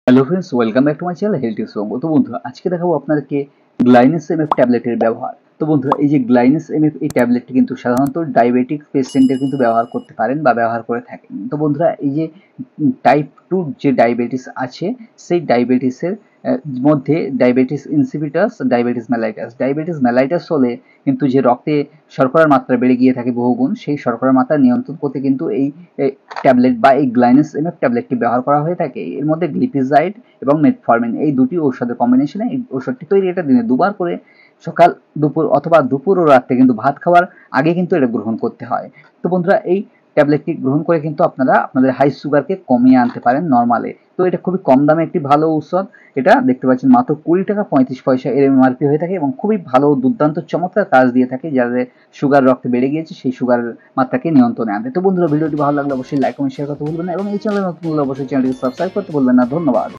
Hello friends, welcome back to my channel health tips. তো বন্ধুরা, আজকে দেখাবো আপনাদেরকে গ্লাইনেস এমএফ ট্যাবলেটের ব্যবহার। তো বন্ধুরা, এই যে গ্লাইনেস এমএফ এই ট্যাবলেটটি কিন্তু সাধারণত ডায়াবেটিক পেশেন্টের কিন্তু ব্যবহার করতে পারেন বা ব্যবহার করে থাকেন। তো বন্ধুরা, এই যে টাইপ 2 যে ডায়াবেটিস আছে, সেই ডায়াবেটিসের মধ্যে ডায়াবেটিস ইনসিপিটাস, ডায়াবেটিস মেলাইটাস হলে কিন্তু যে রক্তে শর্করার মাত্রা বেড়ে গিয়ে থাকে বহুগুণ, সেই শর্করার মাত্রা নিয়ন্ত্রণ করতে কিন্তু এই ট্যাবলেট বা এই গ্লাইনেস এমএফ ট্যাবলেটটি ব্যবহার করা হয়ে থাকে। এর মধ্যে গ্লিপিজাইড এবং মেটফরমিন এই দুটি ঔষধের কম্বিনেশনে এই ওষুধটি তৈরি। এটা দিনে দুবার করে সকাল, দুপুর অথবা দুপুর ও রাত্রে কিন্তু ভাত খাওয়ার আগে কিন্তু এটা গ্রহণ করতে হয়। তো বন্ধুরা, এই ট্যাবলেটটি গ্রহণ করে কিন্তু আপনারা আপনাদের হাই সুগারকে কমিয়ে আনতে পারেন নর্মালে। তো এটা খুবই কম দামে একটি ভালো ঔষধ। এটা দেখতে পাচ্ছেন মাত্র 20 টাকা 35 পয়সা এর এমআরপি হয়ে থাকে এবং খুবই ভালো, দুর্দান্ত, চমৎকার কাজ দিয়ে থাকে যাদের সুগার রক্তে বেড়ে গিয়েছে সেই সুগারের মাত্রাকে নিয়ন্ত্রণে আনতে। তো বন্ধুরা, ভিডিওটি ভালো লাগলে অবশ্যই লাইক এবং শেয়ার করতে ভুলবেন না এবং এই চ্যানেলে নতুন হলে অবশ্যই চ্যানেলটিকে সাবস্ক্রাইব করতে ভুলবেন না। ধন্যবাদ।